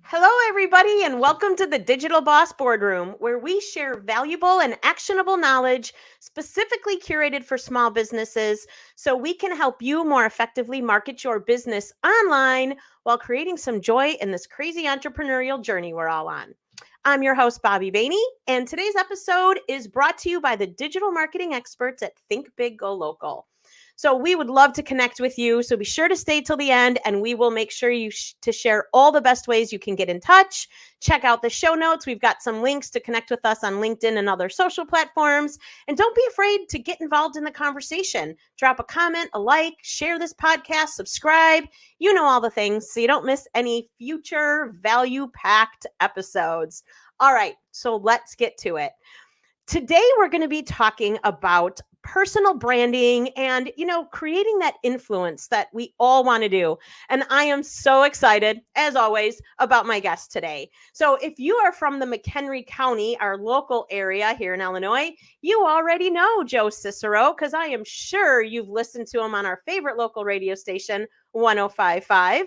Hello, everybody, and welcome to the Digital Boss Boardroom, where we share valuable and actionable knowledge specifically curated for small businesses so we can help you more effectively market your business online while creating some joy in this crazy entrepreneurial journey we're all on. I'm your host, Bobbi Baehne, and today's episode is brought to you by the digital marketing experts at Think Big, Go Local. So we would love to connect with you. So be sure to stay till the end, and we will make sure to share all the best ways you can get in touch. Check out the show notes. We've got some links to connect with us on LinkedIn and other social platforms. And don't be afraid to get involved in the conversation. Drop a comment, a like, share this podcast, subscribe. You know all the things so you don't miss any future value-packed episodes. All right, so let's get to it. Today, we're going to be talking about personal branding and, creating that influence that we all want to do. And I am so excited, as always, about my guest today. So if you are from the McHenry County, our local area here in Illinois, you already know Joe Cicero, because I am sure you've listened to him on our favorite local radio station, 105.5.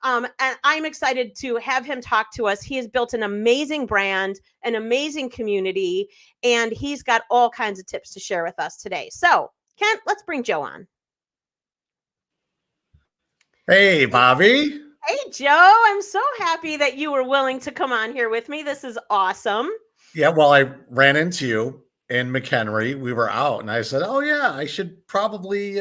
And I'm excited to have him talk to us. He has built an amazing brand, an amazing community, and he's got all kinds of tips to share with us today. So, Kent, let's bring Joe on. Hey, Bobbi. Hey, Joe. I'm so happy that you were willing to come on here with me. This is awesome. Yeah, well, I ran into you in McHenry. We were out, and I said, oh, yeah, I should probably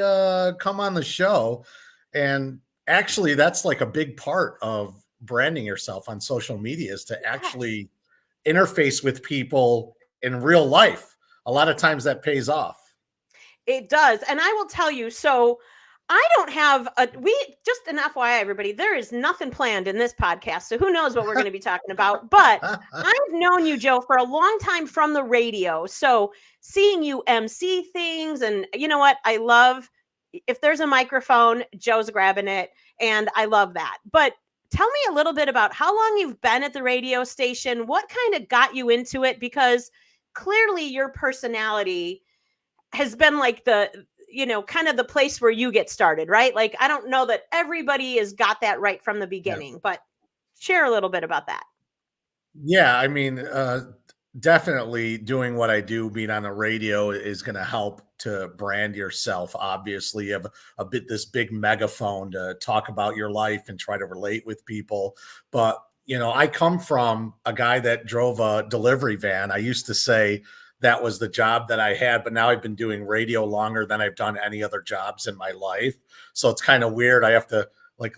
come on the show. And actually, that's like a big part of branding yourself on social media is to actually interface with people in real life. A lot of times that pays off. It does. And I will tell you, so I don't have just an FYI, everybody, there is nothing planned in this podcast. So who knows what we're going to be talking about, but I've known you, Joe, for a long time from the radio. So seeing you MC things, and you know what? I love, if there's a microphone, Joe's grabbing it. And I love that. But tell me a little bit about how long you've been at the radio station. What kind of got you into it? Because clearly your personality has been like kind of the place where you get started, right? Like, I don't know that everybody has got that right from the beginning, but share a little bit about that. Yeah, I mean, definitely doing what I do, being on the radio is going to help to brand yourself. Obviously, you have this big megaphone to talk about your life and try to relate with people. But, I come from a guy that drove a delivery van. I used to say that was the job that I had, but now I've been doing radio longer than I've done any other jobs in my life. So it's kind of weird. I have to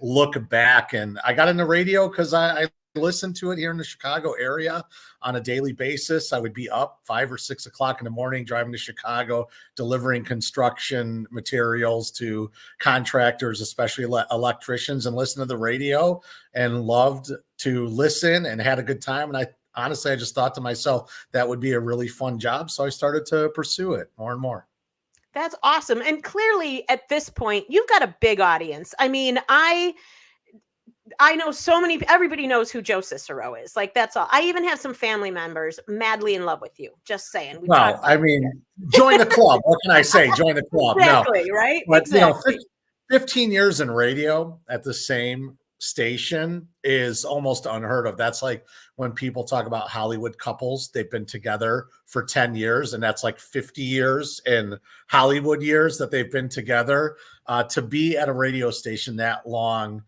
look back, and I got into radio because I listen to it here in the Chicago area on a daily basis. I would be up 5 or 6 o'clock in the morning, driving to Chicago, delivering construction materials to contractors, especially electricians, and listen to the radio, and loved to listen and had a good time. And honestly, I just thought to myself, that would be a really fun job. So I started to pursue it more and more. That's awesome. And clearly at this point, you've got a big audience. I mean, I know everybody knows who Joe Cicero is. Like, that's all. I even have some family members madly in love with you. Just saying. Well, I mean, join the club. What can I say? Join the club. Exactly, no. Right? But, exactly. 15 years in radio at the same station is almost unheard of. That's like when people talk about Hollywood couples, they've been together for 10 years, and that's like 50 years in Hollywood years that they've been together. To be at a radio station that long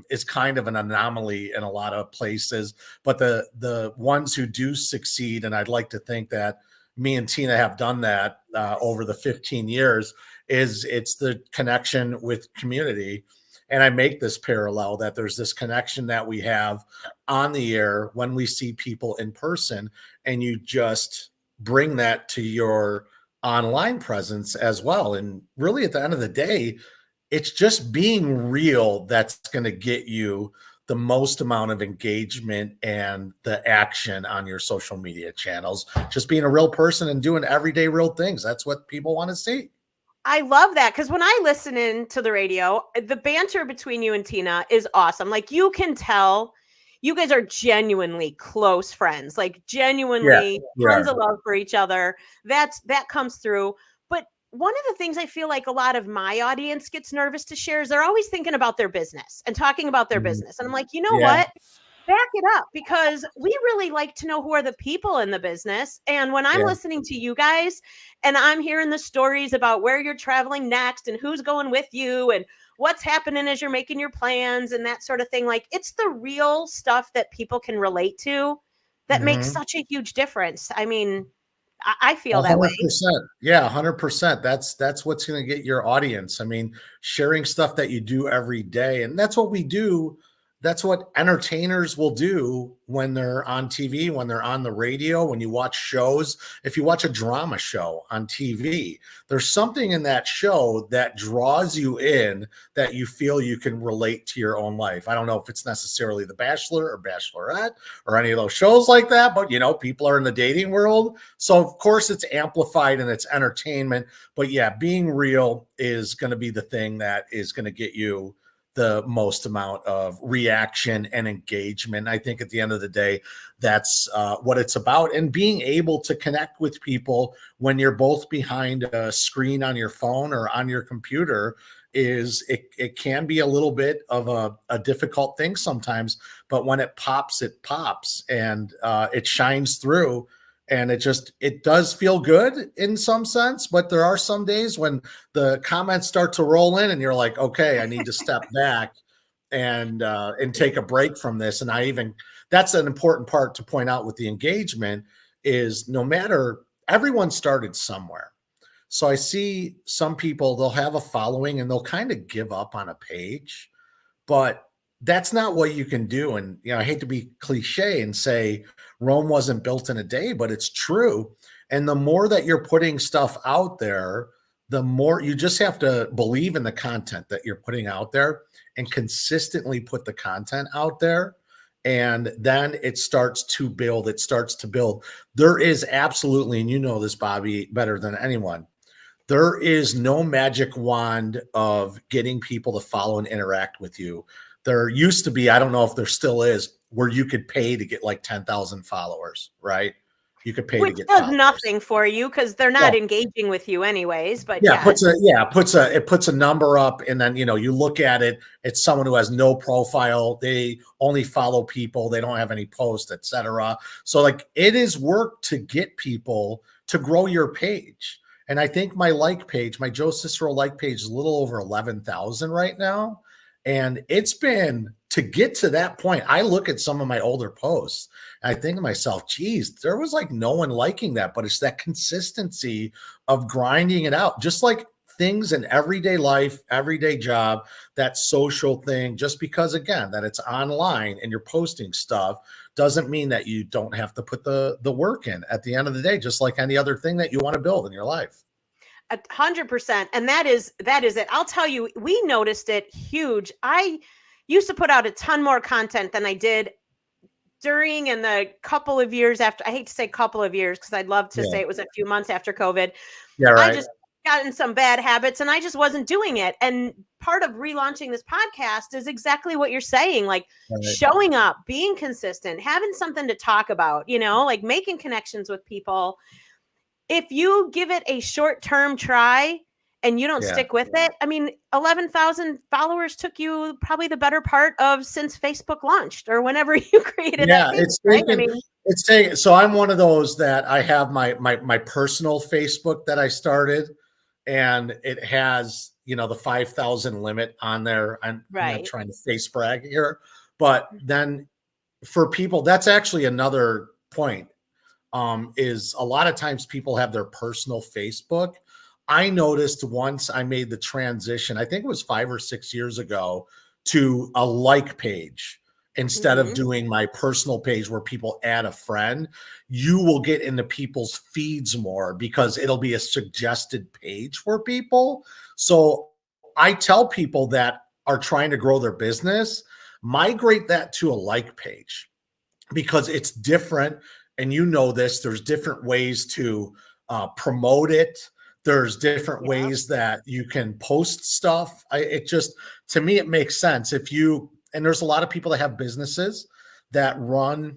is kind of an anomaly in a lot of places. But the ones who do succeed, and I'd like to think that me and Tina have done that over the 15 years, it's the connection with community. And I make this parallel that there's this connection that we have on the air when we see people in person, and you just bring that to your online presence as well. And really, at the end of the day, it's just being real that's going to get you the most amount of engagement and the action on your social media channels. Just being a real person and doing everyday real things. That's what people want to see. I love that, because when I listen in to the radio, the banter between you and Tina is awesome. Like, you can tell you guys are genuinely close friends, like genuinely tons of love for each other. That comes through. But one of the things I feel like a lot of my audience gets nervous to share is they're always thinking about their business and talking about their business. And I'm like, you know what? back it up, because we really like to know who are the people in the business. And when I'm Yeah. listening to you guys and I'm hearing the stories about where you're traveling next and who's going with you and what's happening as you're making your plans and that sort of thing, like, it's the real stuff that people can relate to that makes Mhm. such a huge difference. I mean, I feel that way. 100%. Yeah, 100%. That's what's going to get your audience. I mean, sharing stuff that you do every day, and that's what we do. That's what entertainers will do when they're on TV, when they're on the radio, when you watch shows. If you watch a drama show on TV, there's something in that show that draws you in, that you feel you can relate to your own life. I don't know if it's necessarily The Bachelor or Bachelorette or any of those shows like that, but people are in the dating world. So of course it's amplified and it's entertainment, but yeah, being real is going to be the thing that is going to get you the most amount of reaction and engagement. I think at the end of the day, that's what it's about. And being able to connect with people when you're both behind a screen on your phone or on your computer it can be a little bit of a difficult thing sometimes, but when it pops, and it shines through. And it does feel good in some sense, but there are some days when the comments start to roll in and you're like, okay, I need to step back and take a break from this. And that's an important part to point out with the engagement is no matter, everyone started somewhere. So I see some people, they'll have a following and they'll kind of give up on a page, but that's not what you can do. And, I hate to be cliche and say Rome wasn't built in a day, but it's true. And the more that you're putting stuff out there, the more you just have to believe in the content that you're putting out there and consistently put the content out there. And then it starts to build. It starts to build. There is absolutely, and you know this, Bobbi, better than anyone, there is no magic wand of getting people to follow and interact with you. There used to be, I don't know if there still is, where you could pay to get like 10,000 followers, right? You could pay to Which get does followers. nothing for you because they're Yeah. not engaging with you anyways. But Yeah, yes. it puts a number up, and then you look at it. It's someone who has no profile. They only follow people. They don't have any posts, etc. So like it is work to get people to grow your page. And I think my like page, my Joe Cicero like page, is a little over 11,000 right now. And it's been to get to that point. I look at some of my older posts. And I think to myself, geez, there was like no one liking that, but it's that consistency of grinding it out, just like things in everyday life, everyday job, that social thing. Just because, again, that it's online and you're posting stuff doesn't mean that you don't have to put the work in at the end of the day, just like any other thing that you want to build in your life. 100%. And that is it. I'll tell you, we noticed it huge. I used to put out a ton more content than I did during and the couple of years after. I hate to say couple of years because I'd love to say it was a few months after COVID. Yeah, right. I just got in some bad habits and I just wasn't doing it. And part of relaunching this podcast is exactly what you're saying, like showing up, being consistent, having something to talk about, like making connections with people. If you give it a short-term try and you don't stick with it, I mean, 11,000 followers took you probably the better part of since Facebook launched or whenever you created that page, right? I mean, it's taking, so I'm one of those that I have my personal Facebook that I started, and it has, the 5,000 limit on there. I'm not trying to face brag here, but then for people, that's actually another point. Is a lot of times people have their personal Facebook. I noticed once I made the transition, I think it was 5 or 6 years ago, to a like page instead of doing my personal page where people add a friend. You will get into people's feeds more because it'll be a suggested page for people. So I tell people that are trying to grow their business, migrate that to a like page because it's different. And this, there's different ways to promote it. There's different ways that you can post stuff. To me, it makes sense. And there's a lot of people that have businesses that run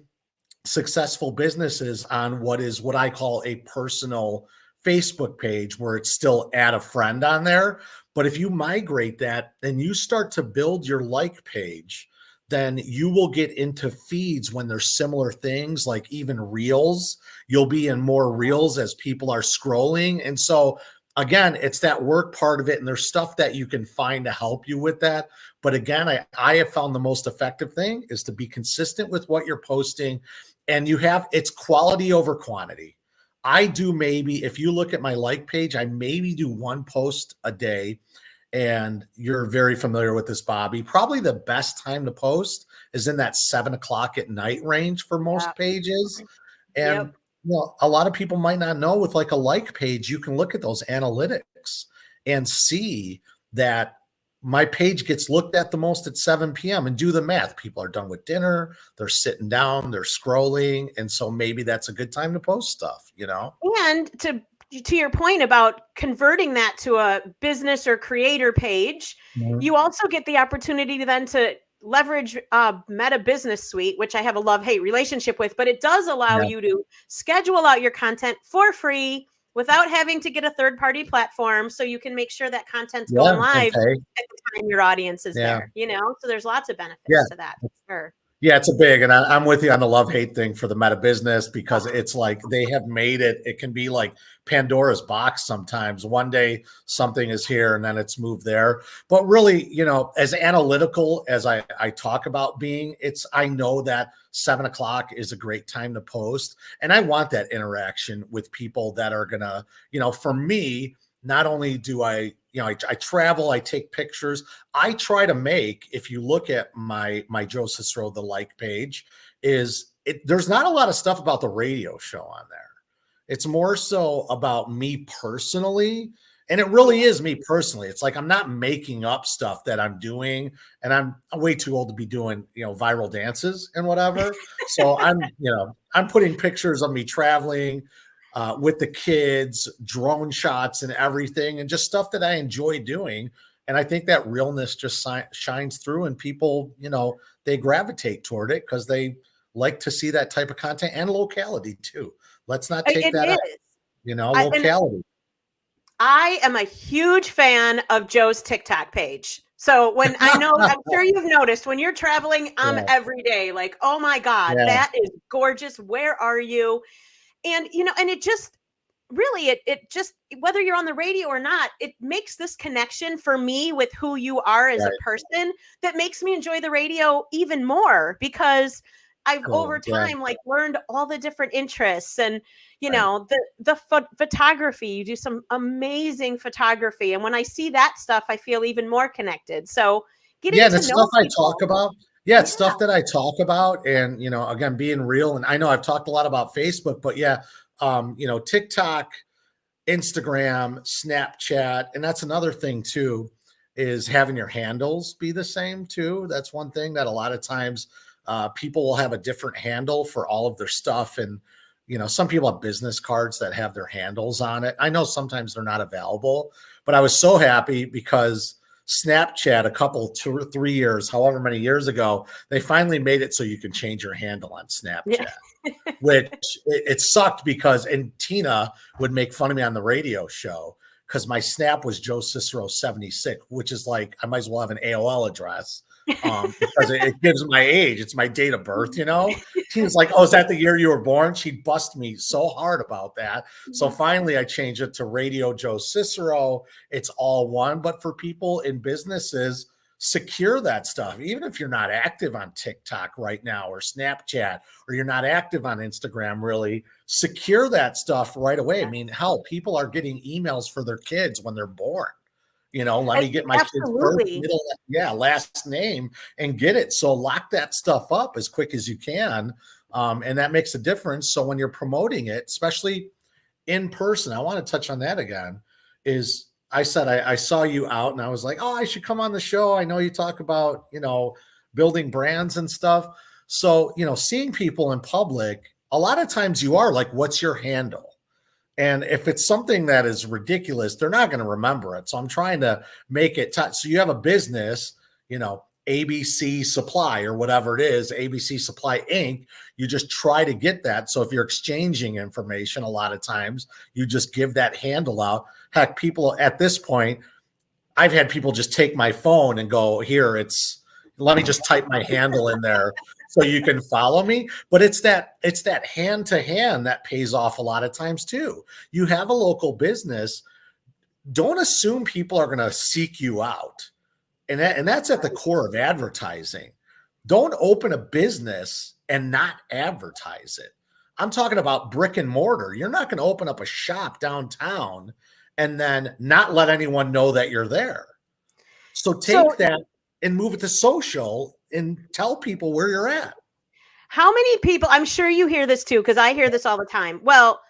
successful businesses on what I call a personal Facebook page, where it's still add a friend on there. But if you migrate that and you start to build your like page, then you will get into feeds when there's similar things, like even reels. You'll be in more reels as people are scrolling. And so again, it's that work part of it. And there's stuff that you can find to help you with that. But again, I have found the most effective thing is to be consistent with what you're posting. And it's quality over quantity. I do, maybe if you look at my like page, I maybe do one post a day. And you're very familiar with this, Bobbi. Probably the best time to post is in that 7 o'clock at night range for most pages. And a lot of people might not know, with like a like page, you can look at those analytics and see that my page gets looked at the most at 7 p.m. and do the math. People are done with dinner, they're sitting down, they're scrolling. And so maybe that's a good time to post stuff, And to your point about converting that to a business or creator page, you also get the opportunity to leverage Meta Business Suite, which I have a love-hate relationship with, but it does allow you to schedule out your content for free without having to get a third-party platform, so you can make sure that content's going live at the time your audience is there, So there's lots of benefits to that, for sure. Yeah, it's and I'm with you on the love-hate thing for the Meta Business, because it's like they have made it can be like Pandora's box sometimes. One day something is here and then it's moved there. But really, as analytical as I talk about being, I know that 7 o'clock is a great time to post. And I want that interaction with people that are gonna, for me, not only do I travel, I take pictures. I try to make, if you look at my Joe Cicero, the like page, there's not a lot of stuff about the radio show on there. It's more so about me personally. And it really is me personally. It's like, I'm not making up stuff that I'm doing, and I'm way too old to be doing, viral dances and whatever. So I'm putting pictures of me traveling, with the kids, drone shots and everything, and just stuff that I enjoy doing. And I think that realness just shines through, and people, they gravitate toward it because they like to see that type of content, and locality too. Let's not take that out, locality. I am a huge fan of Joe's TikTok page. So when I'm sure you've noticed, when you're traveling, I'm every day like, oh my God, that is gorgeous. Where are you? And, and it just really, it just, whether you're on the radio or not, it makes this connection for me with who you are as a person that makes me enjoy the radio even more, because I've over time learned all the different interests, and the photography. You do some amazing photography, and when I see that stuff, I feel even more connected. So getting to know stuff people. I talk about. Yeah, it's stuff that I talk about, and again, being real. And I know I've talked a lot about Facebook, but TikTok, Instagram, Snapchat, and that's another thing too, is having your handles be the same too. That's one thing that a lot of times people will have a different handle for all of their stuff, and some people have business cards that have their handles on it. I know sometimes they're not available, but I was so happy because Snapchat a couple 2 or 3 years, however many years ago, they finally made it so you can change your handle on Snapchat, which it sucked because, and Tina would make fun of me on the radio show because my Snap was Joe Cicero 76, which is like, I might as well have an AOL address because it gives my age. It's my date of birth, She was like, oh, is that the year you were born? She'd bust me so hard about that. So finally I changed it to Radio Joe Cicero. It's all one. But for people in businesses, secure that stuff. Even if you're not active on TikTok right now or Snapchat, or you're not active on Instagram, really secure that stuff right away. I mean, hell, people are getting emails for their kids when they're born. Let me get my kid's first, middle, last name and get it. So lock that stuff up as quick as you can. And that makes a difference. So when you're promoting it, especially in person, I want to touch on that again, is I said, I saw you out and I was like, oh, I should come on the show. I know you talk about, building brands and stuff. So, seeing people in public, a lot of times you are like, what's your handle? And if it's something that is ridiculous, they're not going to remember it. So I'm trying to make it so you have a business, ABC Supply or whatever it is, ABC Supply Inc. You just try to get that. So if you're exchanging information, a lot of times you just give that handle out. Heck, people at this point, I've had people just take my phone and go, here, it's Let me just type my handle in there so you can follow me. But it's that hand to hand that pays off a lot of times too. You have a local business. Don't assume people are going to seek you out. And that's at the core of advertising. Don't open a business and not advertise it. I'm talking about brick and mortar. You're not going to open up a shop downtown and then not let anyone know that you're there. So take that and move it to social and tell people where you're at. How many people, I'm sure you hear this too, because I hear this all the time. Well,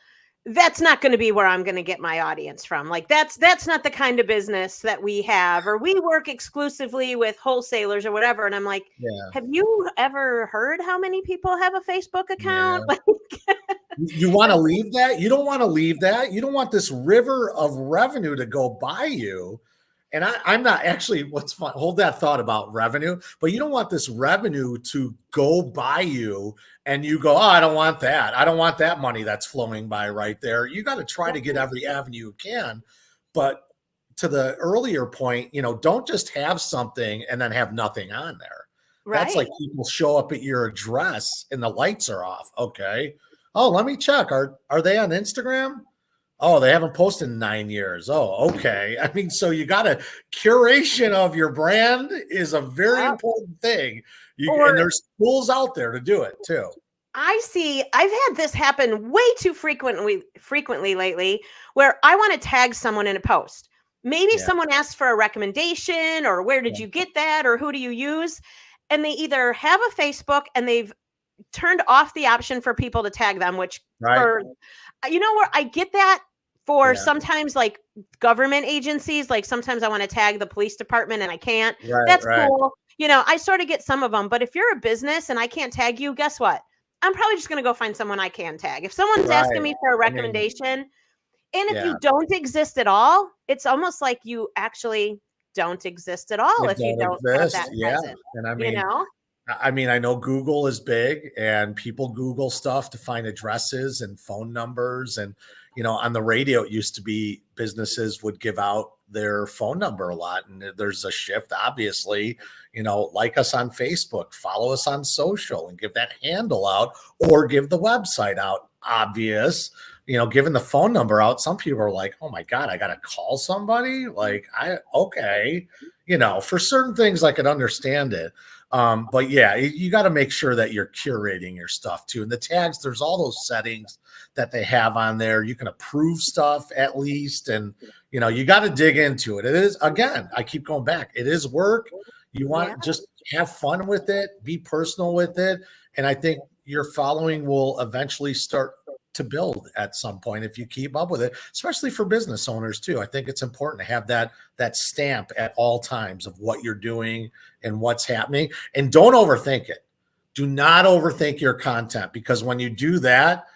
that's not going to be where I'm going to get my audience from. Like that's not the kind of business that we have, or we work exclusively with wholesalers or whatever. And I'm like, have you ever heard how many people have a Facebook account? Yeah. You want to leave that? You don't want to leave that. You don't want this river of revenue to go by you. And I'm not actually, what's fun, hold that thought about revenue, but you don't want this revenue to go by you and you go, oh, I don't want that. I don't want that money that's flowing by right there. You got to try to get every avenue you can. But to the earlier point, don't just have something and then have nothing on there. Right. That's like people show up at your address and the lights are off. Okay. Oh, let me check. Are they on Instagram? Oh, they haven't posted in 9 years. Oh, okay. I mean, so you got a curation of your brand is a very important thing. And there's tools out there to do it too. I've had this happen way too frequently lately, where I want to tag someone in a post. Maybe someone asks for a recommendation, or where did you get that, or who do you use? And they either have a Facebook and they've turned off the option for people to tag them, which where I get that for sometimes like government agencies, like sometimes I want to tag the police department and I can't. That's cool. I sort of get some of them, but if you're a business and I can't tag you, guess what? I'm probably just going to go find someone I can tag. If someone's asking me for a recommendation, and if you don't exist at all, it's almost like you actually don't exist at all if you don't have that present. And I mean, I know Google is big and people Google stuff to find addresses and phone numbers. And, on the radio, it used to be businesses would give out their phone number a lot. And there's a shift, obviously, like us on Facebook, follow us on social and give that handle out or give the website out. Obvious, giving the phone number out. Some people are like, oh my God, I got to call somebody. Like, for certain things I could understand it. But yeah, you got to make sure that you're curating your stuff too. And the tags, there's all those settings that they have on there. You can approve stuff at least. And, you got to dig into it. It is, again, I keep going back. It is work. You want to just have fun with it, be personal with it. And I think your following will eventually start to build at some point if you keep up with it, especially for business owners too. I think it's important to have that stamp at all times of what you're doing and what's happening. And don't overthink it. Do not overthink your content, because when you do that,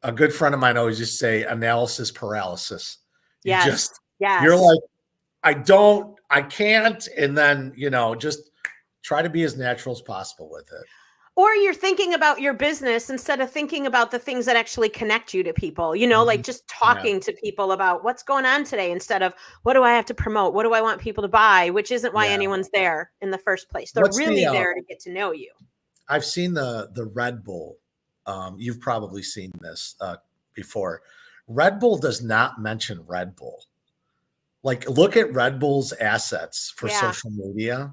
a good friend of mine always used to say analysis paralysis. You're like, I can't. And then, just try to be as natural as possible with it. Or you're thinking about your business instead of thinking about the things that actually connect you to people, like just talking to people about what's going on today instead of what do I have to promote? What do I want people to buy? Which isn't why anyone's there in the first place. They're really there to get to know you. I've seen the Red Bull. You've probably seen this before. Red Bull does not mention Red Bull. Like, look at Red Bull's assets for social media,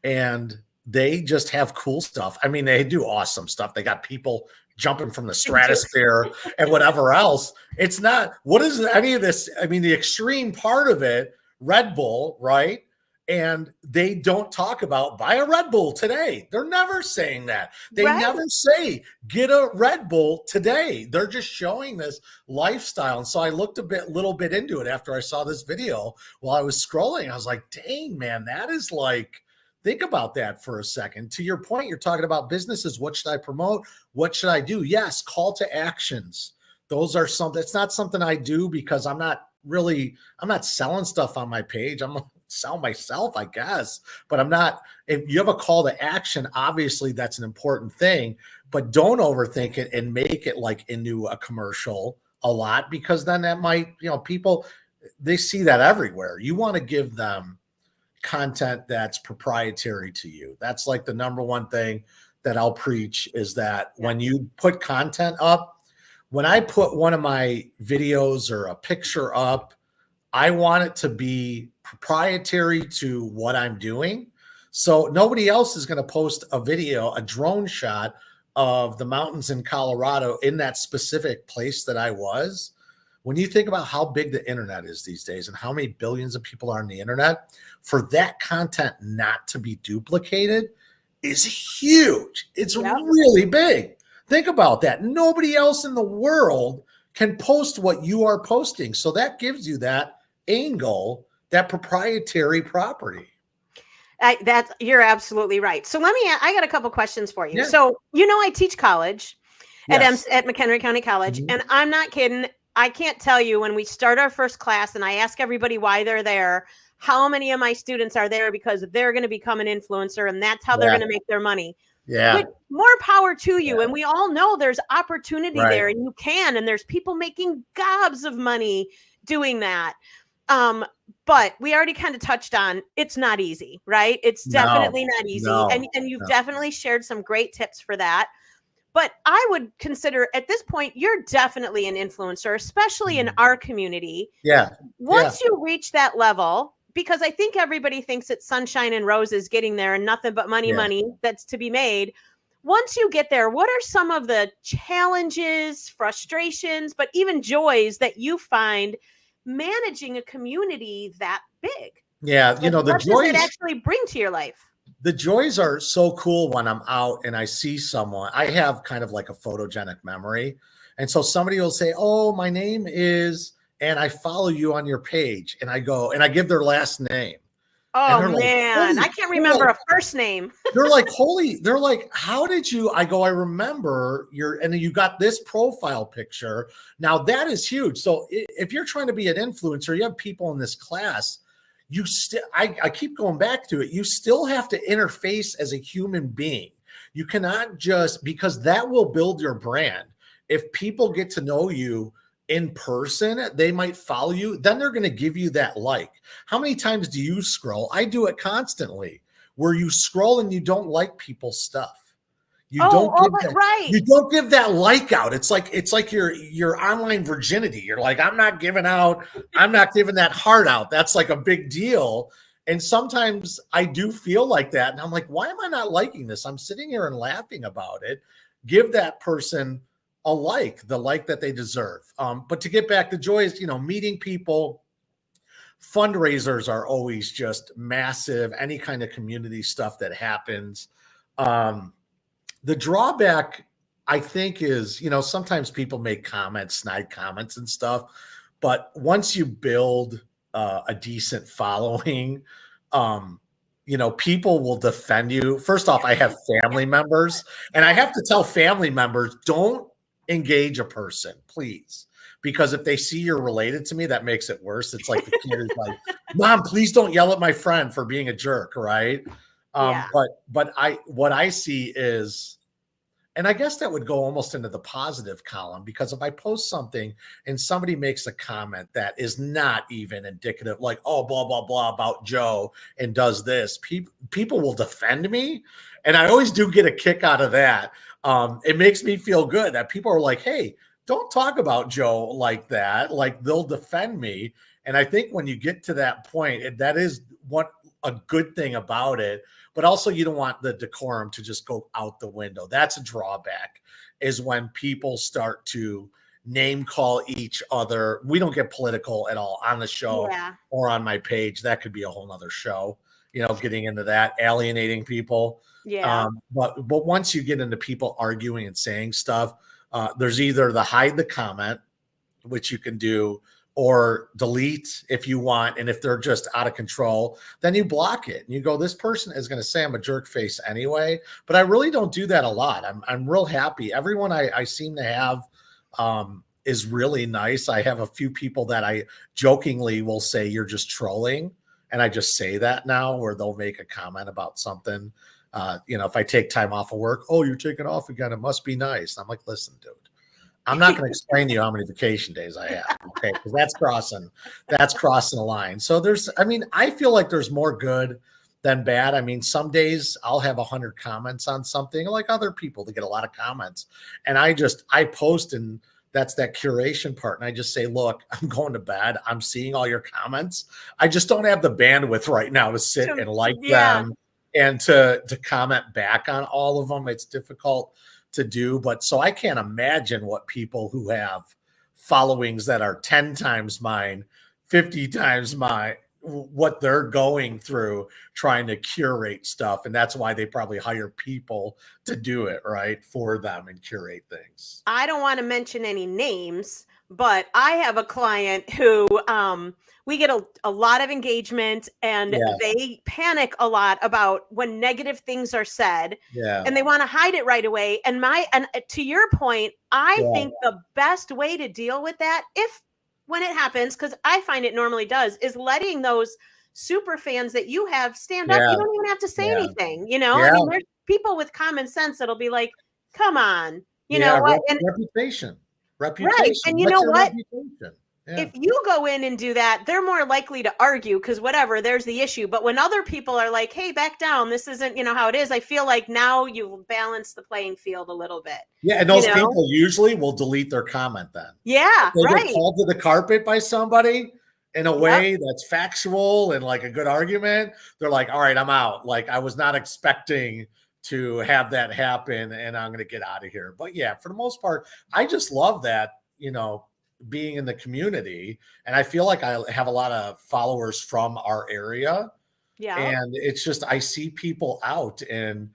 and they just have cool stuff. I mean, they do awesome stuff. They got people jumping from the stratosphere and whatever else. It's not, what is any of this? I mean, the extreme part of it, Red Bull, right? And they don't talk about buy a Red Bull today. They're never saying that. They never say get a Red Bull today. They're just showing this lifestyle. And so I looked little bit into it after I saw this video while I was scrolling. I was like, dang, man, that is like, think about that for a second. To your point, you're talking about businesses. What should I promote? What should I do? Yes, call to actions. Those are something, it's not something I do because I'm not selling stuff on my page. I'm sell myself, I guess, but I'm not. If you have a call to action, obviously that's an important thing, but don't overthink it and make it like into a commercial a lot, because then that might, people, they see that everywhere. You want to give them, content that's proprietary to you. That's like the number one thing that I'll preach, is that when you put content up, when I put one of my videos or a picture up, I want it to be proprietary to what I'm doing. So nobody else is going to post a video, a drone shot of the mountains in Colorado in that specific place that I was. When you think about how big the internet is these days and how many billions of people are on the internet, for that content not to be duplicated is huge. It's really big. Think about that. Nobody else in the world can post what you are posting. So that gives you that angle, that proprietary property. You're absolutely right. So I got a couple questions for you. Yeah. So, I teach college at McHenry County College, Mhm. and I'm not kidding. I can't tell you, when we start our first class and I ask everybody why they're there, how many of my students are there because they're going to become an influencer and that's how they're going to make their money. Yeah. But more power to you. And we all know there's opportunity there, and and there's people making gobs of money doing that. But we already kind of touched on, it's not easy, right? It's definitely not easy. And you've definitely shared some great tips for that. But I would consider at this point, you're definitely an influencer, especially in our community. Yeah. Once you reach that level, because I think everybody thinks it's sunshine and roses getting there and nothing but money that's to be made. Once you get there, what are some of the challenges, frustrations, but even joys that you find managing a community that big? Yeah. The What does joys it actually bring to your life? The joys are so cool when I'm out and I see someone. I have kind of like a photogenic memory. And so somebody will say, "Oh, my name is," and I follow you on your page. And I go and I give their last name. Oh, man. I can't remember a first name. They're like, "How did you?" I go, "I remember and you got this profile picture." Now that is huge. So if you're trying to be an influencer, you have people in this class, you still, I keep going back to it. You still have to interface as a human being. You cannot just, because that will build your brand. If people get to know you in person, they might follow you. Then they're going to give you that like. How many times do you scroll? I do it constantly, where you scroll and you don't like people's stuff. You don't give that like out. It's like your online virginity. You're like, I'm not giving that heart out. That's like a big deal. And sometimes I do feel like that. And I'm like, why am I not liking this? I'm sitting here and laughing about it. Give that person the like that they deserve. But to get back to joys, meeting people, fundraisers are always just massive. Any kind of community stuff that happens. The drawback, I think, is, sometimes people make snide comments and stuff. But once you build a decent following, people will defend you. First off, I have family members, and I have to tell family members, don't engage a person, please. Because if they see you're related to me, that makes it worse. It's like the kid is like, "Mom, please don't yell at my friend for being a jerk," right? But what I see is, and I guess that would go almost into the positive column, because if I post something and somebody makes a comment that is not even indicative, like, "Oh, blah, blah, blah about Joe and does this," people will defend me. And I always do get a kick out of that. It makes me feel good that people are like, "Hey, don't talk about Joe like that." Like, they'll defend me. And I think when you get to that point, that is a good thing about it. But also, you don't want the decorum to just go out the window. That's a drawback, is when people start to name call each other. We don't get political at all on the show or on my page. That could be a whole nother show, getting into that, alienating people. But once you get into people arguing and saying stuff, there's either the hide the comment, which you can do, or delete if you want. And if they're just out of control, then you block it and you go, "This person is going to say I'm a jerk face anyway." But I really don't do that a lot. I'm real happy. Everyone I seem to have is really nice. I have a few people that I jokingly will say, "You're just trolling." And I just say that now, where they'll make a comment about something. If I take time off of work, "Oh, you're taking off again, it must be nice." I'm like, "Listen, dude, I'm not going to explain to you how many vacation days I have, okay? Because that's crossing the line. So I feel like there's more good than bad. I mean, some days I'll have 100 comments on something, like other people that get a lot of comments, and I post, and that's that curation part. And I just say, look, I'm going to bed. I'm seeing all your comments. I just don't have the bandwidth right now to sit and like them and to comment back on all of them. It's difficult to do, but so I can't imagine what people who have followings that are 10 times mine, 50 times mine, what they're going through trying to curate stuff. And that's why they probably hire people to do it, right, for them and curate things. I don't want to mention any names, but I have a client who we get a lot of engagement, and they panic a lot about when negative things are said, and they want to hide it right away. And to your point, I think the best way to deal with that, when it happens, because I find it normally does, is letting those super fans that you have stand up. You don't even have to say anything, I mean, there's people with common sense that'll be like, come on, you know what? And reputation. Right. And you know what? If you go in and do that, they're more likely to argue because whatever, there's the issue. But when other people are like, hey, back down, this isn't, how it is, I feel like now you've balanced the playing field a little bit. Yeah. And those people usually will delete their comment then. Yeah. They get called to the carpet by somebody in a way that's factual and like a good argument. They're like, all right, I'm out. Like, I was not expecting to have that happen, and I'm going to get out of here. But yeah, for the most part, I just love that, being in the community. And I feel like I have a lot of followers from our area. Yeah. And it's just, I see people out, and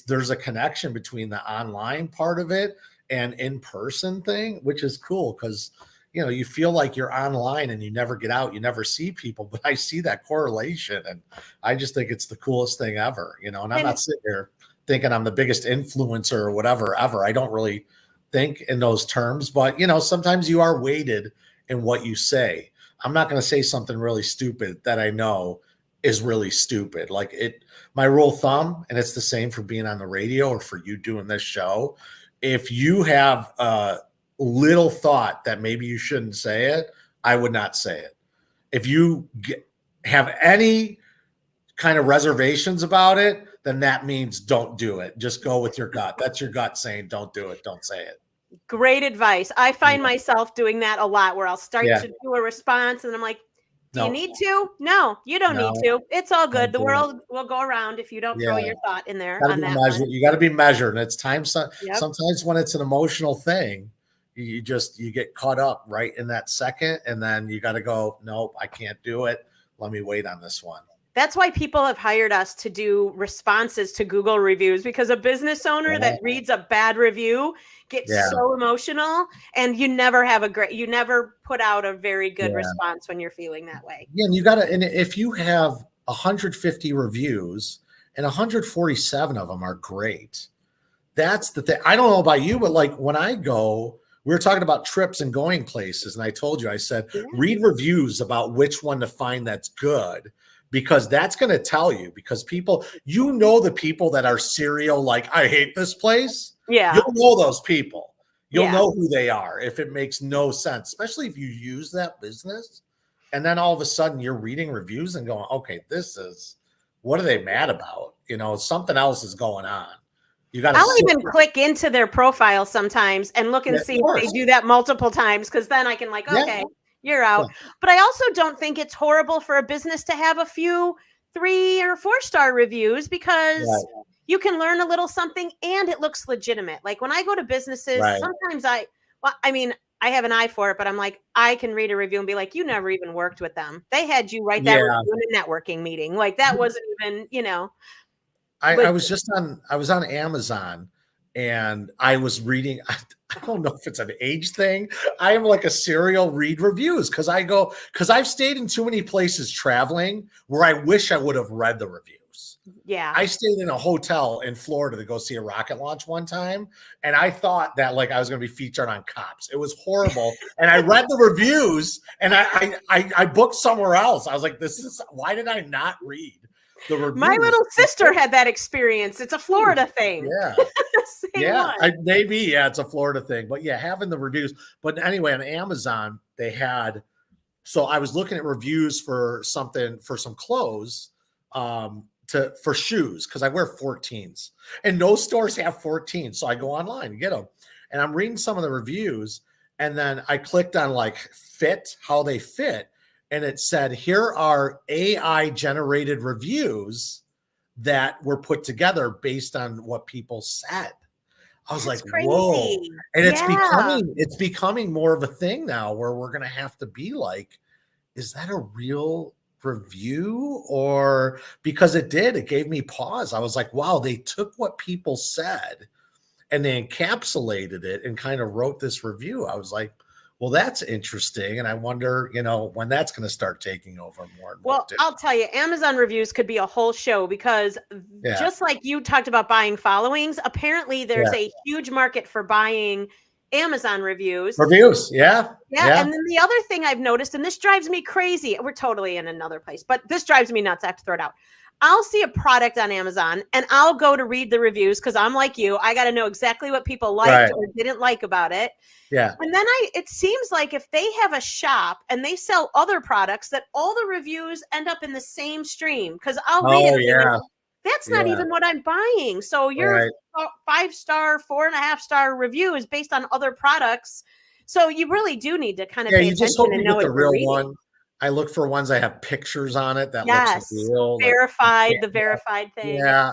there's a connection between the online part of it and in-person thing, which is cool. Cause you feel like you're online and you never get out, you never see people, but I see that correlation, and I just think it's the coolest thing ever, and I'm not sitting here thinking I'm the biggest influencer or whatever ever. I don't really think in those terms, but sometimes you are weighted in what you say. I'm not going to say something really stupid that I know is really stupid. Like my rule of thumb, and it's the same for being on the radio or for you doing this show. If you have a little thought that maybe you shouldn't say it, I would not say it. If you have any kind of reservations about it, then that means don't do it. Just go with your gut. That's your gut saying don't do it. Don't say it. Great advice. I find myself doing that a lot, where I'll start to do a response and I'm like, do you need to? No, you don't need to. It's all good. The world will go around if you don't throw your thought in there. You got to be measured. And it's time. Sometimes when it's an emotional thing, you get caught up right in that second. And then you got to go, nope, I can't do it. Let me wait on this one. That's why people have hired us to do responses to Google reviews, because a business owner that reads a bad review gets so emotional, and you never put out a very good response when you're feeling that way. Yeah. And if you have 150 reviews and 147 of them are great, that's the thing. I don't know about you, but like when I go, we were talking about trips and going places, and I told you, I said, read reviews about which one to find that's good. Because that's going to tell you, because people, the people that are serial, like, I hate this place. Yeah. You'll know those people. You'll know who they are if it makes no sense, especially if you use that business. And then all of a sudden you're reading reviews and going, okay, what are they mad about? Something else is going on. I'll even click into their profile sometimes and look and see if they do that multiple times. Cause then I can okay. You're out. Yeah. But I also don't think it's horrible for a business to have a few 3 or 4-star reviews, because you can learn a little something and it looks legitimate. Like when I go to businesses, sometimes I have an eye for it, but I'm like, I can read a review and be like, you never even worked with them. They had you write that review in a networking meeting. Like that wasn't even, I was on Amazon, and I was reading, I don't know if it's an age thing. I am like a serial read reviews because I've stayed in too many places traveling where I wish I would have read the reviews. Yeah. I stayed in a hotel in Florida to go see a rocket launch one time. And I thought that like I was going to be featured on Cops. It was horrible. And I read the reviews, and I booked somewhere else. I was like, why did I not read? My little sister had that experience. It's a Florida thing. Yeah. Same one. Maybe, it's a Florida thing, but yeah, having the reviews. But anyway, on Amazon, they had, so I was looking at reviews for some clothes, for shoes, because I wear 14s and no stores have 14s. So I go online and get them. And I'm reading some of the reviews, and then I clicked on like fit, how they fit. And it said, here are AI generated reviews that were put together based on what people said. I was That's like, crazy. whoa. And Yeah. it's becoming more of a thing now where we're going to have to be like, is that a real review? Or because it gave me pause. I was like, wow, they took what people said and they encapsulated it and kind of wrote this review. I was like, well, that's interesting. And I wonder, when that's going to start taking over more and more. Well, I'll tell you, Amazon reviews could be a whole show because just like you talked about buying followings, apparently there's a huge market for buying Amazon reviews. Yeah. And then the other thing I've noticed, and this drives me crazy, we're totally in another place, but this drives me nuts. I have to throw it out. I'll see a product on Amazon and I'll go to read the reviews because I'm like you. I got to know exactly what people liked or didn't like about it. Yeah. And then it seems like if they have a shop and they sell other products, that all the reviews end up in the same stream, because I'll read it. That's not even what I'm buying. So your 5-star, 4.5-star review is based on other products. So you really do need to kind of pay attention and know the real one. I look for ones that have pictures on it that looks real, verified, the verified thing. Yeah,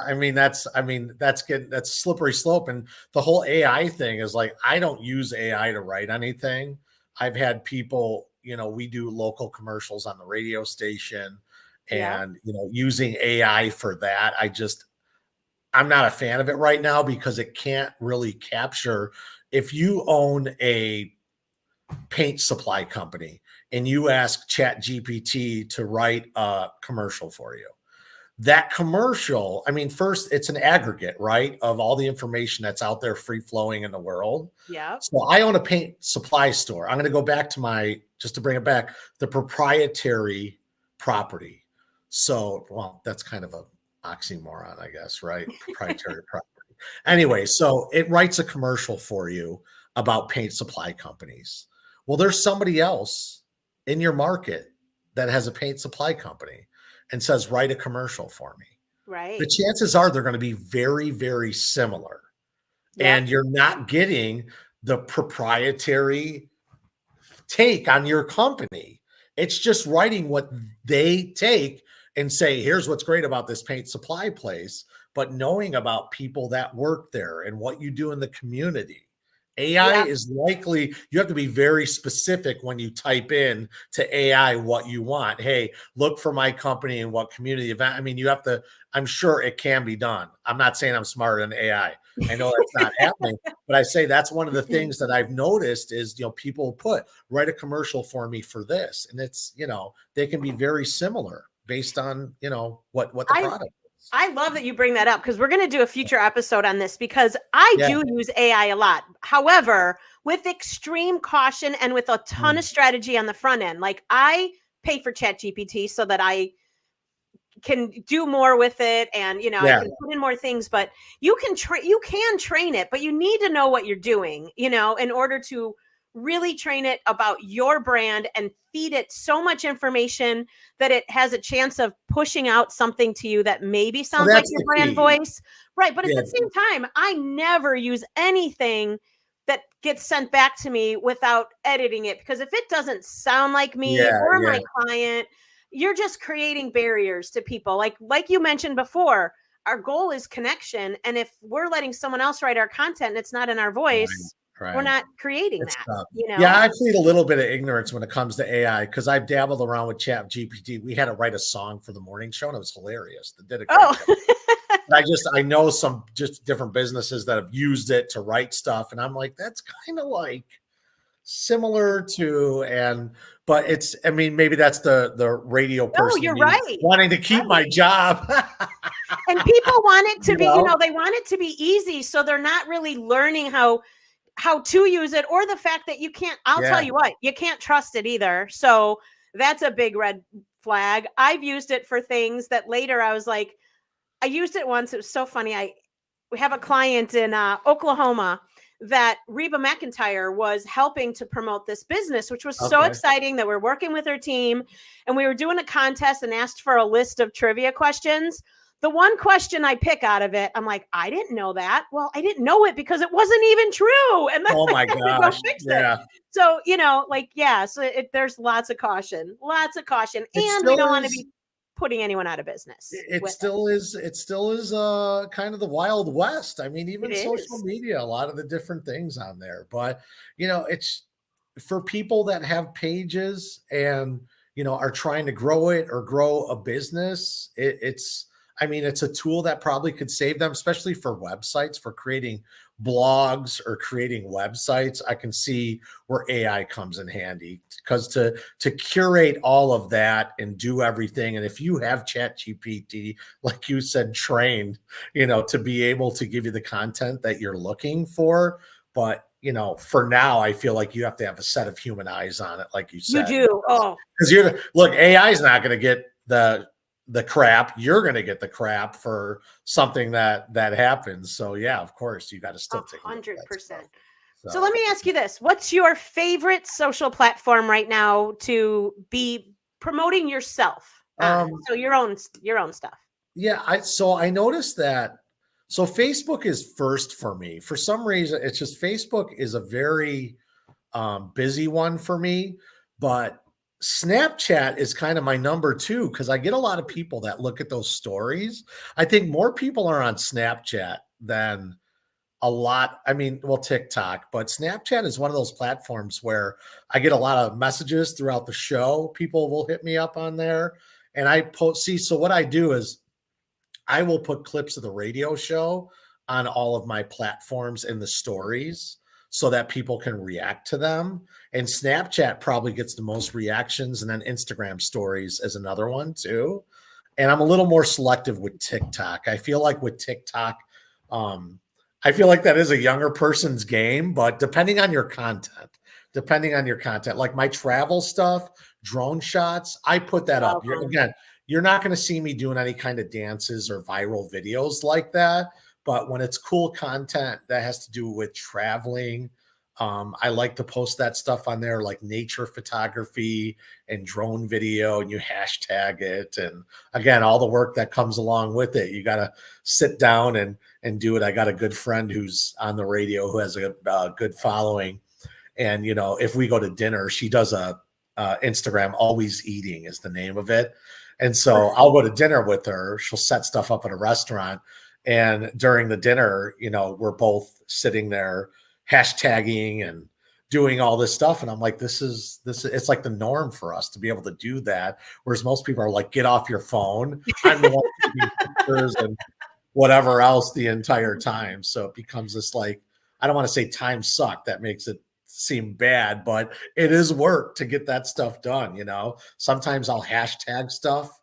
that's slippery slope. And the whole AI thing is like, I don't use AI to write anything. I've had people, we do local commercials on the radio station, and using AI for that. I'm not a fan of it right now because it can't really capture. If you own a paint supply company and you ask ChatGPT to write a commercial for you, that commercial, first, it's an aggregate, right, of all the information that's out there free flowing in the world. Yeah. So I own a paint supply store. I'm going to go back to just to bring it back, the proprietary property. So, well, that's kind of a oxymoron, I guess, right? Proprietary property. Anyway, so it writes a commercial for you about paint supply companies. Well, there's somebody else in your market that has a paint supply company and says, write a commercial for me. Right. The chances are they're going to be very, very similar. Yeah. And you're not getting the proprietary take on your company. It's just writing what they take and say, here's what's great about this paint supply place, but knowing about people that work there and what you do in the community. AI is likely, you have to be very specific when you type in to AI what you want. Hey, look for my company and what community event. You have to, I'm sure it can be done. I'm not saying I'm smarter than AI. I know that's not happening, but I say that's one of the things that I've noticed is, people write a commercial for me for this. And it's, they can be very similar based on, what the product is. I love that you bring that up because we're going to do a future episode on this because I do use AI a lot. However, with extreme caution and with a ton of strategy on the front end. Like I pay for ChatGPT so that I can do more with it and, I can put in more things, but you can train it, but you need to know what you're doing, in order to really train it about your brand and feed it so much information that it has a chance of pushing out something to you that maybe sounds like your brand voice. Right. But at the same time, I never use anything that gets sent back to me without editing it, because if it doesn't sound like me or my client, you're just creating barriers to people. Like you mentioned before, our goal is connection. And if we're letting someone else write our content and it's not in our voice, we're not creating that. Yeah, I plead a little bit of ignorance when it comes to AI because I've dabbled around with ChatGPT. We had to write a song for the morning show and it was hilarious. They did a great job. I know some just different businesses that have used it to write stuff. And I'm like, that's kind of like similar to, but it's, maybe that's the radio person. You're right. Wanting to keep my job. And people want it to be, they want it to be easy. So they're not really learning how to use it, or the fact that you can't, I'll tell you what, you can't trust it either. So that's a big red flag. I've used it for things that later I was like, I used it once. It was so funny. we have a client in Oklahoma that Reba McEntire was helping to promote this business, which was so Okay. exciting that we're working with her team and we were doing a contest and asked for a list of trivia questions. The one question I pick out of it, I'm like, I didn't know that. Well, I didn't know it because it wasn't even true. And then Oh I my had to go gosh. fix it. Yeah. So, like, yeah, so there's lots of caution, It and we still don't want to is. be putting anyone out of business It with it. still is. It still is kind of the Wild West. I mean, It even social is. media, a lot of the different things on there. But it's for people that have pages and are trying to grow it or grow a business. It's I mean, it's a tool that probably could save them, especially for websites, for creating blogs or creating websites. I can see where AI comes in handy because to curate all of that and do everything. And if you have Chat GPT, like you said, trained, to be able to give you the content that you're looking for. But for now, I feel like you have to have a set of human eyes on it, like you You said, do. Oh, because look, AI is not going to get the crap. You're going to get the crap for something that happens. So yeah, of course, you got to still take a look at that 100%. stuff. So let So me ask you this. What's your favorite social platform right now to be promoting yourself on? um, So your own stuff. yeah, I noticed that. So Facebook is first for me. For some reason, it's just Facebook is a very busy one for me, but Snapchat is kind of my number two because I get a lot of people that look at those stories. I think more people are on Snapchat than a lot. I mean, well, TikTok, but Snapchat is one of those platforms where I get a lot of messages throughout the show. People will hit me up on there and I post. See, so what I do is I will put clips of the radio show on all of my platforms in the stories so that people can react to them. And Snapchat probably gets the most reactions, and then Instagram stories is another one too. And I'm a little more selective with TikTok. I feel like with TikTok, um, I feel like that is a younger person's game, but depending on your content, like my travel stuff, drone shots, I put that up. Again, you're not going to see me doing any kind of dances or viral videos like that. But when it's cool content that has to do with traveling, I like to post that stuff on there, like nature photography and drone video, and you hashtag it. And again, all the work that comes along with it, you got to sit down and do it. I got a good friend who's on the radio who has a good following, and if we go to dinner, she does a Instagram always eating is the name of it. And so I'll go to dinner with her. She'll set stuff up at a restaurant. And during the dinner, we're both sitting there hashtagging and doing all this stuff. And I'm like, this is, it's like the norm for us to be able to do that. Whereas most people are like, get off your phone. I'm the one taking pictures and whatever else the entire time. So it becomes this like, I don't want to say time suck. That makes it seem bad, but it is work to get that stuff done. Sometimes I'll hashtag stuff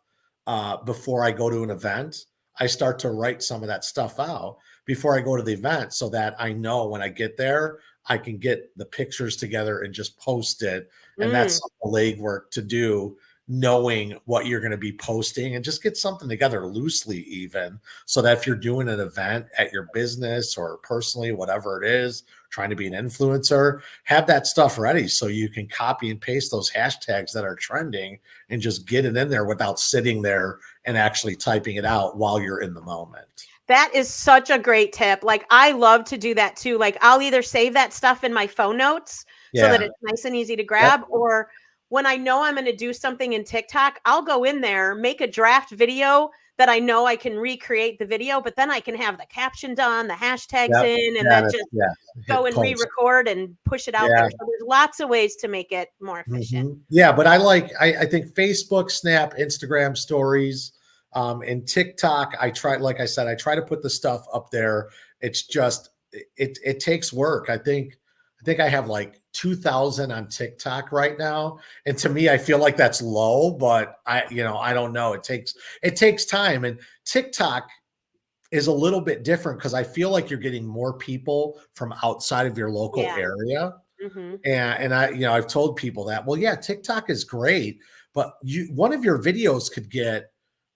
before I go to an event. I start to write some of that stuff out before I go to the event so that I know when I get there, I can get the pictures together and just post it. And that's some legwork to do, knowing what you're going to be posting, and just get something together loosely, even so that if you're doing an event at your business or personally, whatever it is, trying to be an influencer, have that stuff ready so you can copy and paste those hashtags that are trending and just get it in there without sitting there and actually typing it out while you're in the moment. That is such a great tip. Like, I love to do that too. Like, I'll either save that stuff in my phone notes so that it's nice and easy to grab, or when I know I'm going to do something in TikTok, I'll go in there, make a draft video that I know I can recreate the video, but then I can have the caption done, the hashtags in, and then just go and re-record and push it out there. So there's lots of ways to make it more efficient. Yeah, but I think Facebook, Snap, Instagram stories, and TikTok, like I said, I try to put the stuff up there. It's just, it takes work. I think I have like 2,000 on TikTok right now. And to me, I feel like that's low, but I don't know. It takes time. And TikTok is a little bit different because I feel like you're getting more people from outside of your local area. And I've told people that, well, yeah, TikTok is great, but one of your videos could get,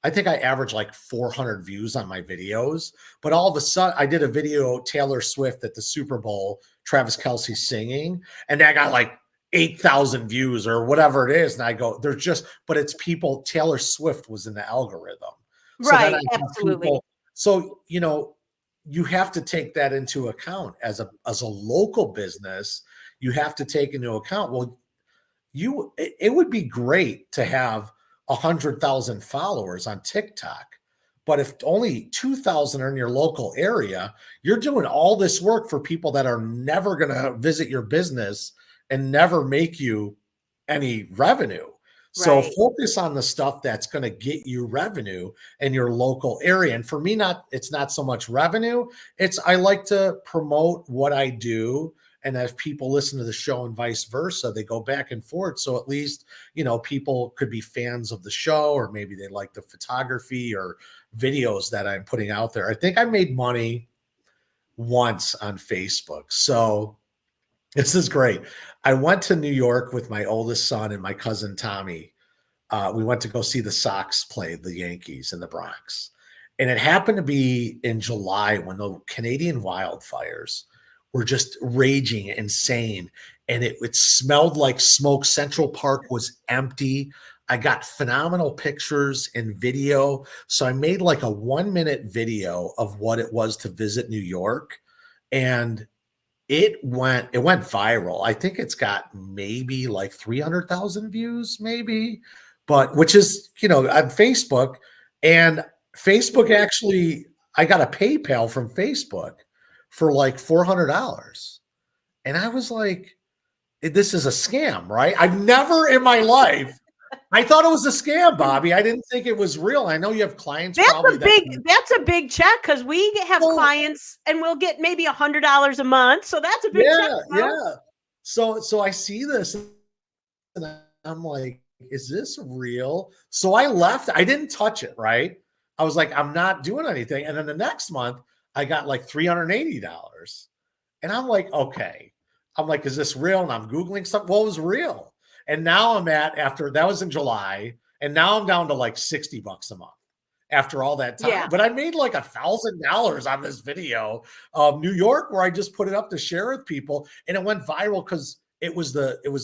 I think I average like 400 views on my videos, but all of a sudden I did a video, Taylor Swift at the Super Bowl, Travis Kelce singing, and I got like 8,000 views or whatever it is. And I go, there's just, but it's people, Taylor Swift was in the algorithm. So then I Right. have Absolutely. people, so, you have to take that into account as a local business. You have to take into account, well, it would be great to have 100,000 followers on TikTok, but if only 2,000 are in your local area, you're doing all this work for people that are never going to visit your business and never make you any revenue. So Right. focus on the stuff that's going to get you revenue in your local area. And for me, it's not so much revenue. I like to promote what I do. And if people listen to the show and vice versa, they go back and forth. So at least, people could be fans of the show, or maybe they like the photography or videos that I'm putting out there. I think I made money once on Facebook. So this is great. I went to New York with my oldest son and my cousin Tommy. We went to go see the Sox play the Yankees in the Bronx. And it happened to be in July when the Canadian wildfires were just raging, insane. And it smelled like smoke. Central Park was empty. I got phenomenal pictures and video. So I made like a 1-minute video of what it was to visit New York. And it went viral. I think it's got maybe like 300,000 views, maybe, but which is, on Facebook. And Facebook actually, I got a PayPal from Facebook for like $400. And I was like, this is a scam, right? I've never in my life, I thought it was a scam, Bobbi. I didn't think it was real. I know you have clients probably That's a big check, because we have clients and we'll get maybe $100 a month. So that's a big check. Yeah. So I see this and I'm like, is this real? So I left. I didn't touch it, right? I was like, I'm not doing anything. And then the next month, I got like $380. And I'm like, okay. I'm like, is this real? And I'm Googling stuff. Well, it was real. And now after that was in July, and now I'm down to like $60 a month after all that time. Yeah. But I made like $1,000 on this video of New York, where I just put it up to share with people. And it went viral because it was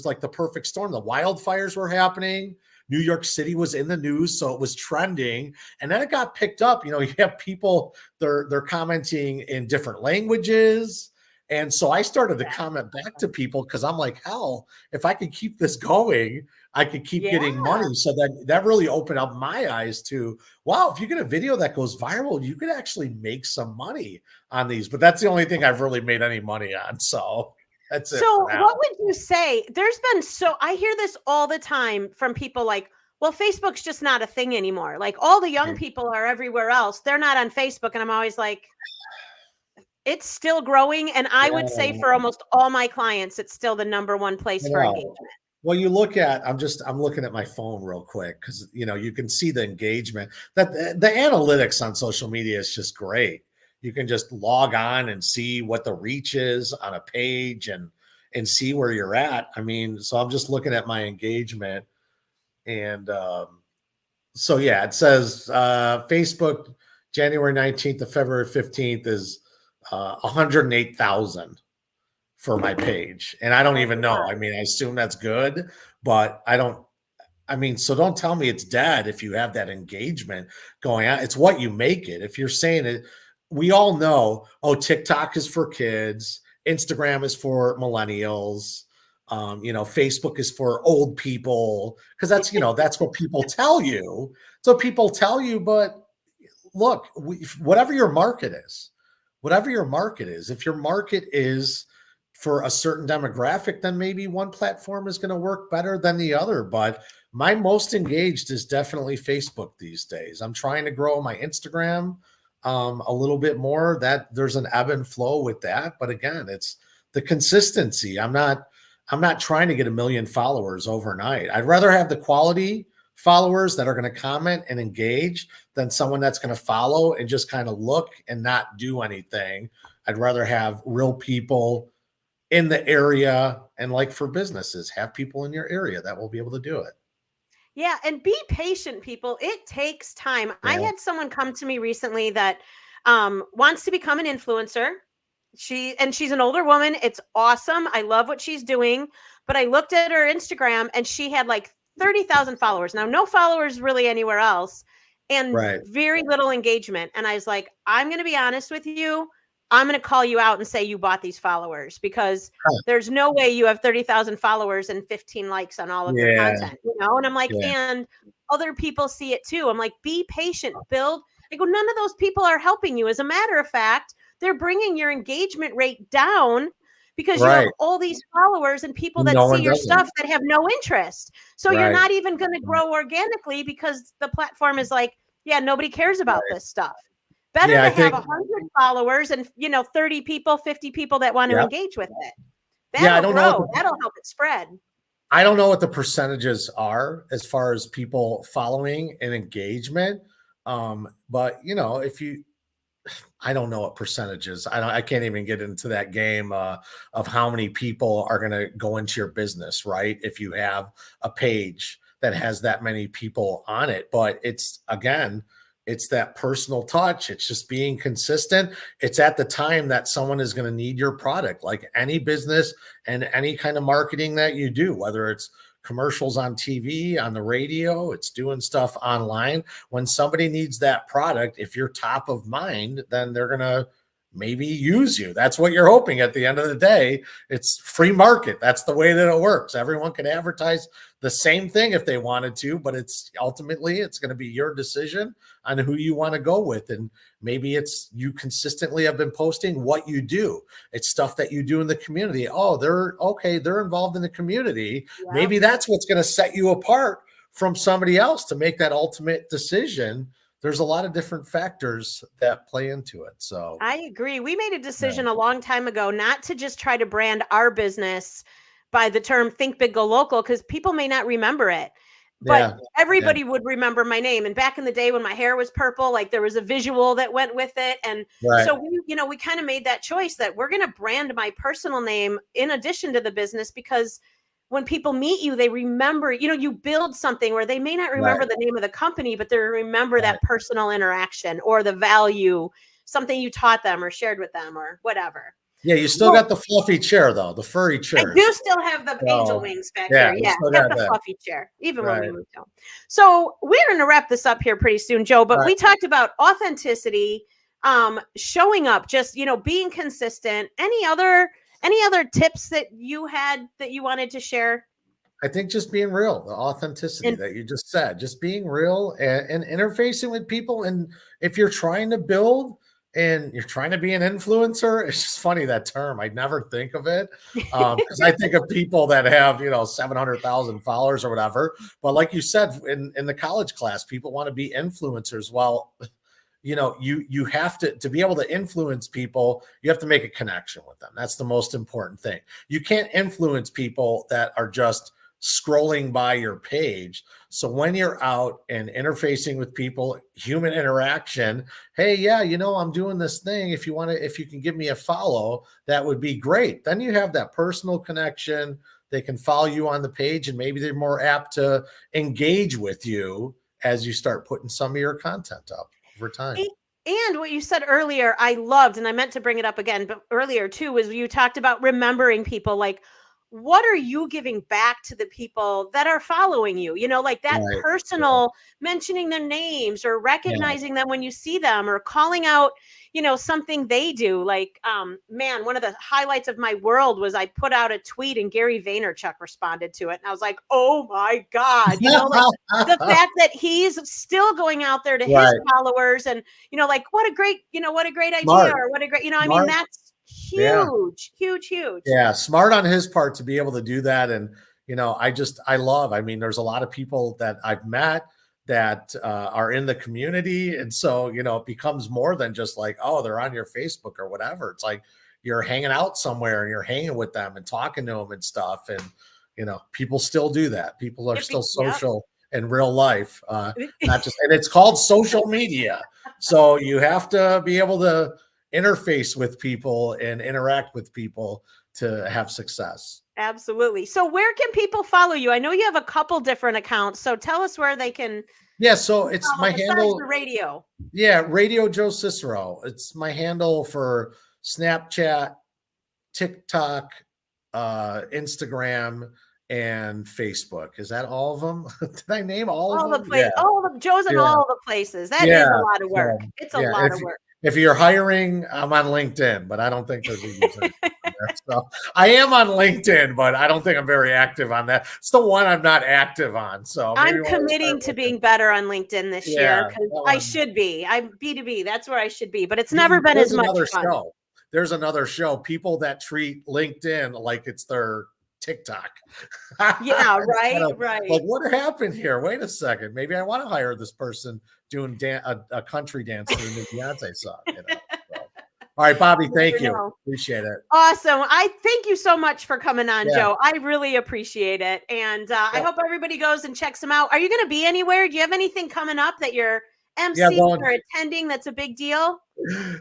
like the perfect storm. The wildfires were happening. New York City was in the news, so it was trending. And then it got picked up. You have people, they're commenting in different languages. And so I started to comment back to people, because I'm like, hell, if I could keep this going, I could keep getting money. So that really opened up my eyes to, wow, if you get a video that goes viral, you could actually make some money on these. But that's the only thing I've really made any money on. So that's it. So what would you say? I hear this all the time from people like, well, Facebook's just not a thing anymore. Like, all the young people are everywhere else. They're not on Facebook. And I'm always like, it's still growing. And I would say for almost all my clients, it's still the number one place for engagement. Well, I'm looking at my phone real quick, because, you can see the engagement, that the analytics on social media is just great. You can just log on and see what the reach is on a page and see where you're at. I mean, so I'm just looking at my engagement, and so yeah, it says Facebook January 19th to February 15th is 108,000 for my page. And I don't even know. I mean, I assume that's good, but so don't tell me it's dead if you have that engagement going on. It's what you make it. If you're saying it, we all know, TikTok is for kids, Instagram is for millennials, Facebook is for old people, because that's what people tell you. So people tell you, but look, whatever your market is, if your market is for a certain demographic, then maybe one platform is going to work better than the other. But my most engaged is definitely Facebook these days. I'm trying to grow my Instagram a little bit more. That there's an ebb and flow with that. But again, it's the consistency. I'm not trying to get 1 million followers overnight. I'd rather have the quality followers that are going to comment and engage than someone that's going to follow and just kind of look and not do anything. I'd rather have real people in the area, and like for businesses, have people in your area that will be able to do it. Yeah, and be patient, people. It takes time. I Yeah. had someone come to me recently that wants to become an influencer. She's an older woman. It's awesome. I love what she's doing. But I looked at her Instagram and she had like 30,000 followers. Now, no followers really anywhere else, and Right. very little engagement. And I was like, I'm going to be honest with you. I'm going to call you out and say you bought these followers, because Huh. there's no way you have 30,000 followers and 15 likes on all of your Yeah. content, you know? And I'm like, Yeah. and other people see it too. I'm like, be patient, build. I go, none of those people are helping you. As a matter of fact, they're bringing your engagement rate down because you have Right. all these followers and people that No see one your does it. stuff that have no interest. So you're Right. not even going to grow organically because the platform is like, yeah, nobody cares about this stuff. Better Yeah, to I have think, 100 followers and 30 people, 50 people that want to yeah. engage with it. Yeah, I That'll don't know what grow. the That'll help it spread. I don't know what the percentages are as far as people following and engagement. But if you I don't know what percentages. I can't even get into that game of how many people are going to go into your business, right? If you have a page that has that many people on it, but it's that personal touch. It's just being consistent. It's at the time that someone is going to need your product, like any business and any kind of marketing that you do, whether it's commercials on TV, on the radio, it's doing stuff online. When somebody needs that product, if you're top of mind, then they're going to maybe use you. That's what you're hoping at the end of the day. It's free market. That's the way that it works. Everyone can advertise the same thing if they wanted to, but it's going to be your decision on who you want to go with. And maybe it's you consistently have been posting what you do. It's stuff that you do in the community. Oh, they're involved in the community. Yeah. Maybe that's what's going to set you apart from somebody else to make that ultimate decision. There's a lot of different factors that play into it. So I agree. We made a decision a long time ago not to just try to brand our business by the term think big, go local, because people may not remember it. But everybody would remember my name. And back in the day when my hair was purple, like there was a visual that went with it. And so we kind of made that choice that we're going to brand my personal name in addition to the business, because when people meet you, they remember, you build something where they may not remember the name of the company, but they remember that personal interaction or the value, something you taught them or shared with them or whatever. Yeah, you still got the fluffy chair though, the furry chair. I do still have the angel wings back there. Yeah, got the fluffy chair, even when we moved home. So we're going to wrap this up here pretty soon, Joe, but we talked about authenticity, showing up, just, being consistent. Any other tips that you had that you wanted to share? I think just being real, the authenticity that you just said, just being real and interfacing with people. And if you're trying to build and you're trying to be an influencer, it's just funny, that term. I never think of it because I think of people that have, 700,000 followers or whatever. But like you said, in the college class, people want to be influencers. Well, you have to be able to influence people. You have to make a connection with them. That's the most important thing. You can't influence people that are just scrolling by your page. So when you're out and interfacing with people, human interaction, hey, yeah, I'm doing this thing. If you can give me a follow, that would be great. Then you have that personal connection. They can follow you on the page, and maybe they're more apt to engage with you as you start putting some of your content up over time. And what you said earlier, I loved, and I meant to bring it up again, but earlier too, was you talked about remembering people. Like, what are you giving back to the people that are following you? Like that personal mentioning their names or recognizing them when you see them or calling out, something they do. Like, man, one of the highlights of my world was I put out a tweet and Gary Vaynerchuk responded to it. And I was like, oh my God, like the fact that he's still going out there to his followers and, like, what a great idea, or what a great, I mean, that's huge. Yeah. Smart on his part to be able to do that. And, I mean, there's a lot of people that I've met that are in the community. And so, it becomes more than just like, oh, they're on your Facebook or whatever. It's like you're hanging out somewhere and you're hanging with them and talking to them and stuff. And, people still do that. People are still social in real life, not just, and it's called social media. So you have to be able to interface with people and interact with people to have success. Absolutely. So where can people follow you? I know you have a couple different accounts, so tell us where they can. Yeah, so it's my handle. The radio. Yeah, Radio Joe Cicero. It's my handle for Snapchat, TikTok, Instagram, and Facebook. Is that all of them? Did I name all of them? Yeah. All of Joe's in all the places. That is a lot of work. It's a lot of work. If you're hiring, I'm on LinkedIn, but I don't think there's a user there. So I am on LinkedIn, but I don't think I'm very active on that. It's the one I'm not active on. So I'm committing to being better on LinkedIn this year because I should be. I'm B2B. That's where I should be, but it's never been as much fun. There's another show. People that treat LinkedIn like it's their TikTok. Yeah, right, right. Like, what happened here? Wait a second. Maybe I want to hire this person doing a country dance to the new Beyonce song. You know? So. All right, Bobbi, thank you. Appreciate it. Awesome. I thank you so much for coming on, Joe. I really appreciate it. And I hope everybody goes and checks them out. Are you going to be anywhere? Do you have anything coming up that you're emceeing or attending that's a big deal?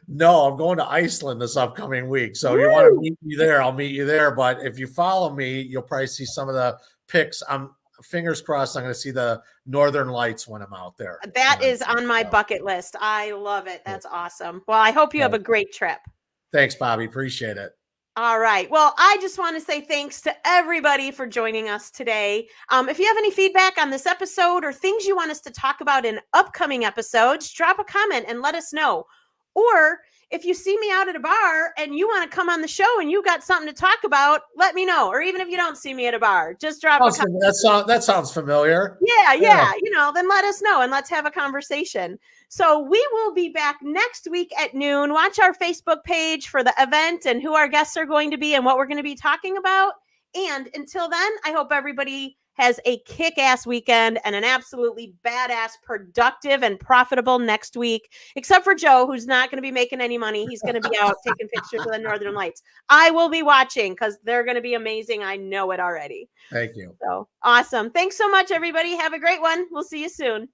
No, I'm going to Iceland this upcoming week. So if you want to meet me there, I'll meet you there. But if you follow me, you'll probably see some of the pics. I'm fingers crossed I'm going to see the Northern Lights when I'm out there. That is on my bucket list. I love it. That's awesome. Well, I hope you have a great trip. Thanks, Bobbi. Appreciate it. All right. Well, I just want to say thanks to everybody for joining us today. If you have any feedback on this episode or things you want us to talk about in upcoming episodes, drop a comment and let us know. Or if you see me out at a bar and you want to come on the show and you got something to talk about, let me know. Or even if you don't see me at a bar, just drop a comment. That sounds familiar. Yeah. Then let us know and let's have a conversation. So we will be back next week at noon. Watch our Facebook page for the event and who our guests are going to be and what we're going to be talking about. And until then, I hope everybody has a kick-ass weekend and an absolutely badass, productive, and profitable next week, except for Joe, who's not going to be making any money. He's going to be out taking pictures of the Northern Lights. I will be watching because they're going to be amazing. I know it already. Thank you. So awesome. Thanks so much, everybody. Have a great one. We'll see you soon.